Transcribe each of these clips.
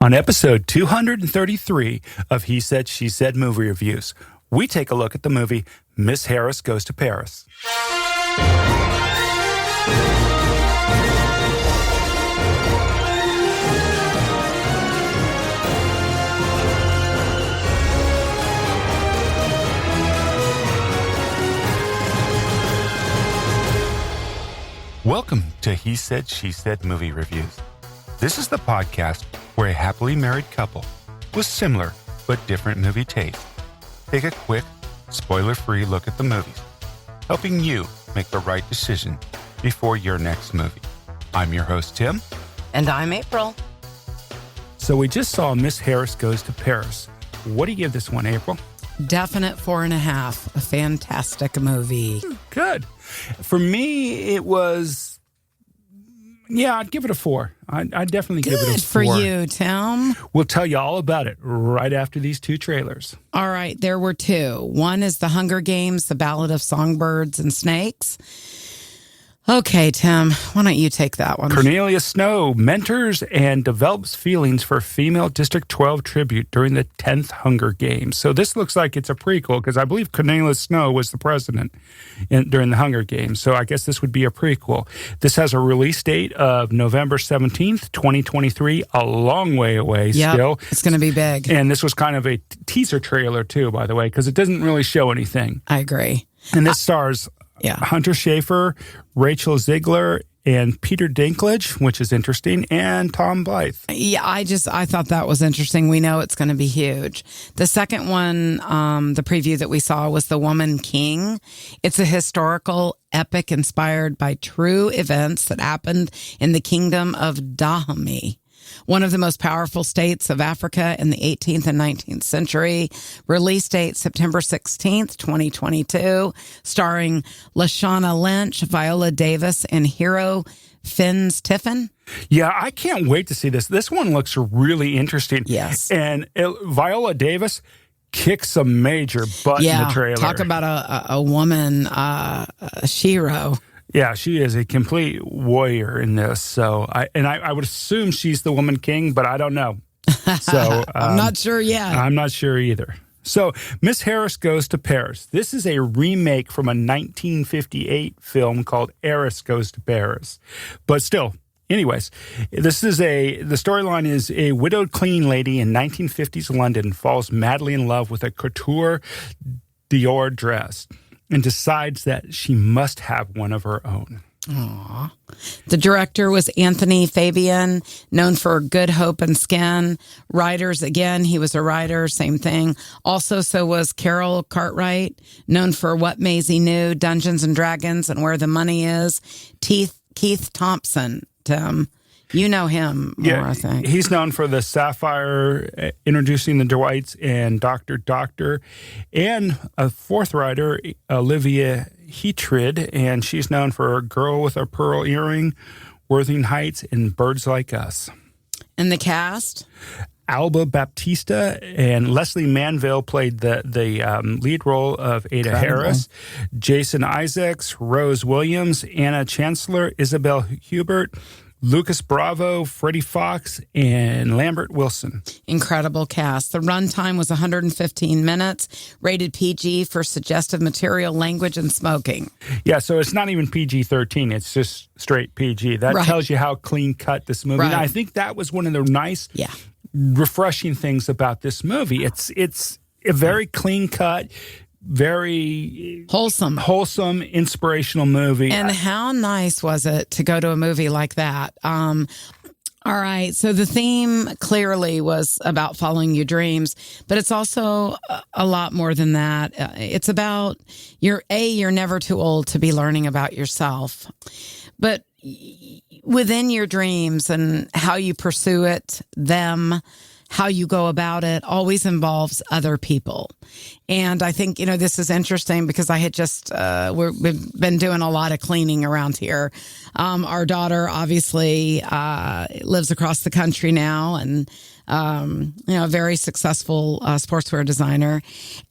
On episode 233 of He Said, She Said movie reviews, we take a look at the movie Miss Harris Goes to Paris. Welcome to He Said, She Said movie reviews. This is the podcast where a happily married couple with similar but different movie tastes take a quick, spoiler-free look at the movies, helping you make the right decision before your next movie. I'm your host, Tim. And I'm April. So we just saw Miss Harris Goes to Paris. What do you give this one, April? Definite 4.5. A fantastic movie. Good. For me, it was... Yeah, I'd give it a 4. I'd definitely give it a 4. Good for you, Tim. We'll tell you all about it right after these two trailers. All right, there were two. One is The Hunger Games, The Ballad of Songbirds and Snakes. Okay, Tim, why don't you take that one? Cornelia Snow mentors and develops feelings for female District 12 tribute during the 10th Hunger Games. So this looks like it's a prequel because I believe Cornelia Snow was the president during the Hunger Games. So I guess this would be a prequel. This has a release date of November 17th, 2023, a long way away still. It's going to be big. And this was kind of a teaser trailer too, by the way, because it doesn't really show anything. I agree. And this stars... Hunter Schafer, Rachel Zegler, and Peter Dinklage, which is interesting, and Tom Blyth. Yeah, I thought that was interesting. We know it's going to be huge. The second one, the preview that we saw was The Woman King. It's a historical epic inspired by true events that happened in the kingdom of Dahomey, one of the most powerful states of Africa in the 18th and 19th century. Release date September 16th, 2022, starring Lashana, Lynch, Viola Davis, and hero Fiennes Tiffin. Yeah, I can't wait to see this. This one looks really interesting. Yes. And Viola Davis kicks a major butt in the trailer. Talk about a woman, a shero. Yeah, she is a complete warrior in this. So, I would assume she's the Woman King, but I don't know. So I'm not sure yet. I'm not sure either. So, Miss Harris Goes to Paris. This is a remake from a 1958 film called Harris Goes to Paris. But still, anyways, the storyline is a widowed cleaning lady in 1950s London falls madly in love with a couture Dior dress and decides that she must have one of her own. Aww. The director was Anthony Fabian, known for Good Hope and Skin. Writers, again, he was a writer, same thing. Also, so was Carroll Cartwright, known for What Maisie Knew, Dungeons and Dragons, and Where the Money Is. Keith Thompson, Tim. You know him more, I think. He's known for The Sapphire, Introducing the Dwights, and Doctor. And a fourth writer, Olivia Hetreed, and she's known for A Girl with a Pearl Earring, Worthing Heights, and Birds Like Us. And the cast? Alba, Baptista, and Lesley Manville played the lead role of Ada Harris. Jason Isaacs, Rose Williams, Anna Chancellor, Isabelle Huppert, Lucas Bravo, Freddie Fox, and Lambert Wilson. Incredible cast. The runtime was 115 minutes, rated PG for suggestive material, language, and smoking. Yeah, so it's not even PG-13. It's just straight PG. That tells you how clean cut this movie. And I think that was one of the nice, refreshing things about this movie. It's a very clean cut, very wholesome, inspirational movie. And how nice was it to go to a movie like that? All right. So the theme clearly was about following your dreams, but it's also a lot more than that. It's about you're never too old to be learning about yourself, but within your dreams and how you pursue it, how you go about it always involves other people. And I think, this is interesting because I had just, we've been doing a lot of cleaning around here. Our daughter obviously lives across the country now and, a very successful sportswear designer.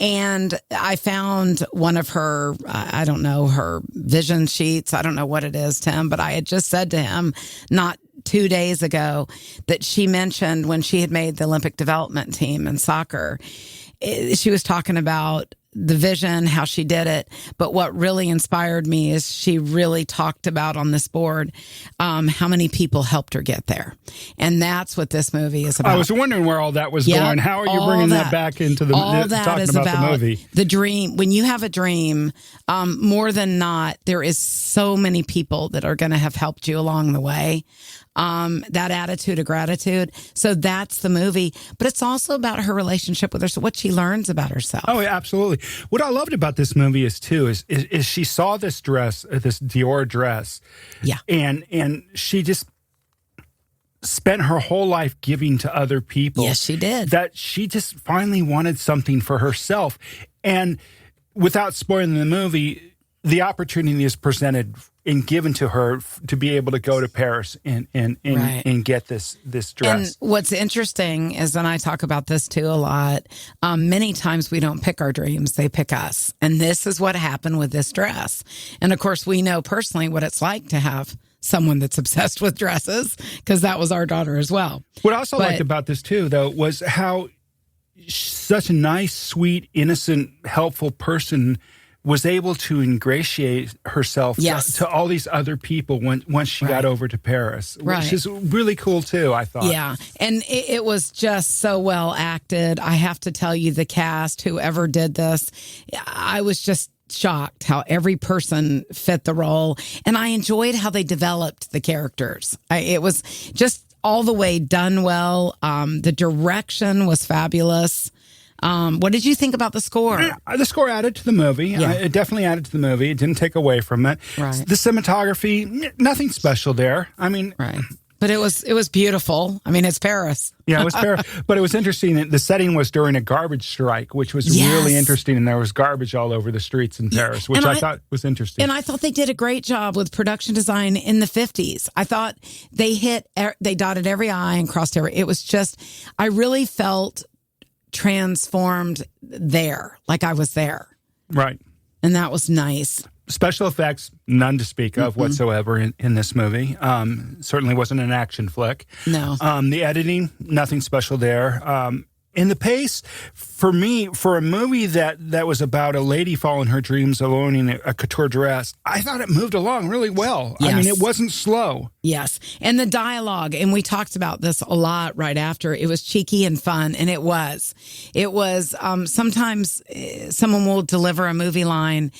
And I found one of her, I don't know, her vision sheets. I don't know what it is, Tim, but I had just said to him not 2 days ago that she mentioned when she had made the Olympic development team in soccer. She was talking about the vision, how she did it. But what really inspired me is she really talked about on this board how many people helped her get there. And that's what this movie is about. I was wondering where all that was going. How are you bringing that back into the talking about the movie? The dream. When you have a dream, more than not, there is so many people that are going to have helped you along the way. That attitude of gratitude. So that's the movie. But it's also about her relationship with herself, what she learns about herself. Oh, yeah, absolutely. What I loved about this movie is she saw this dress, this Dior dress. Yeah. And she just spent her whole life giving to other people. Yes, she did. That she just finally wanted something for herself. And without spoiling the movie, the opportunity is presented and given to her to be able to go to Paris and get this dress. And what's interesting is, and I talk about this too a lot, many times we don't pick our dreams, they pick us. And this is what happened with this dress. And of course, we know personally what it's like to have someone that's obsessed with dresses, because that was our daughter as well. What I also liked about this too, though, was how such a nice, sweet, innocent, helpful person was able to ingratiate herself to all these other people once she got over to Paris, which is really cool too, I thought. Yeah, and it was just so well acted. I have to tell you, the cast, whoever did this, I was just shocked how every person fit the role. And I enjoyed how they developed the characters. It was just all the way done well. The direction was fabulous. What did you think about the score? The score added to the movie. Yeah. It definitely added to the movie. It didn't take away from it. Right. The cinematography, nothing special there. I mean, but it was beautiful. I mean, it's Paris. Yeah, it was Paris. But it was interesting that the setting was during a garbage strike, which was really interesting. And there was garbage all over the streets in Paris, which I thought was interesting. And I thought they did a great job with production design in the 50s. I thought they dotted every I and crossed every. It was just, I really felt transformed there, like I was there. Right. And that was nice. Special effects, none to speak of whatsoever in this movie. Certainly wasn't an action flick. No. The editing, nothing special there. And the pace, for me, for a movie that was about a lady following her dreams of owning a couture dress, I thought it moved along really well. Yes. I mean, it wasn't slow. Yes. And the dialogue, and we talked about this a lot right after, it was cheeky and fun, and it was. It was, sometimes someone will deliver a movie line,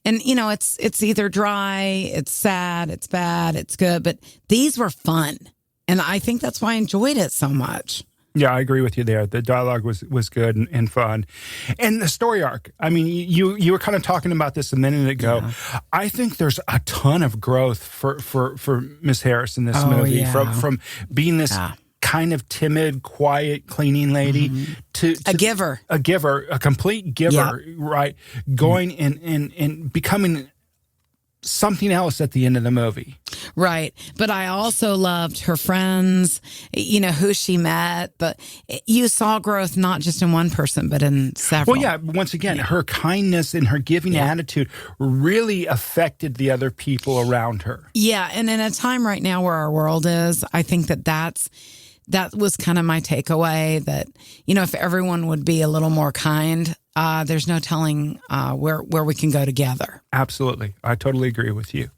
and, you know, it's either dry, it's sad, it's bad, it's good, but these were fun. And I think that's why I enjoyed it so much. Yeah, I agree with you there. The dialogue was good and fun. And the story arc, I mean, you were kind of talking about this a minute ago. Yeah. I think there's a ton of growth for Miss Harris in this movie. Yeah. From being this kind of timid, quiet cleaning lady to a giver. A complete giver, right? Going and becoming something else at the end of the movie. Right. But I also loved her friends, you know, who she met. But you saw growth not just in one person, but in several. Well, yeah, once again, her kindness and her giving attitude really affected the other people around her. Yeah. And in a time right now where our world is, I think that was kind of my takeaway, that, you know, if everyone would be a little more kind, there's no telling where we can go together. Absolutely. I totally agree with you.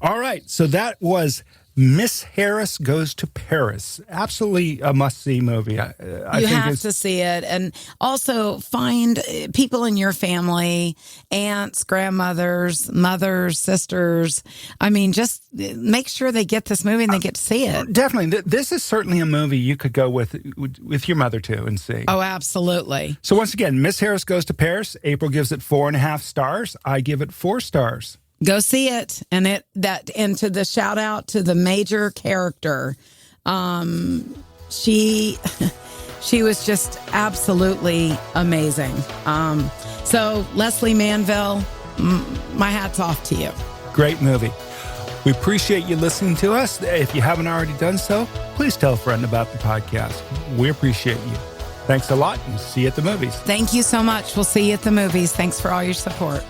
All right. So that was Miss Harris Goes to Paris. Absolutely a must-see movie. I think you have to see it. And also find people in your family, aunts, grandmothers, mothers, sisters. I mean, just make sure they get this movie and they get to see it. Definitely. This is certainly a movie you could go with your mother, too, and see. Oh, absolutely. So once again, Miss Harris Goes to Paris. April gives it 4.5 stars. I give it 4 stars. Go see it, and to the shout out to the major character, she was just absolutely amazing. So Lesley Manville, my hat's off to you. Great movie. We appreciate you listening to us. If you haven't already done so, please tell a friend about the podcast. We appreciate you. Thanks a lot, and see you at the movies. Thank you so much. We'll see you at the movies. Thanks for all your support.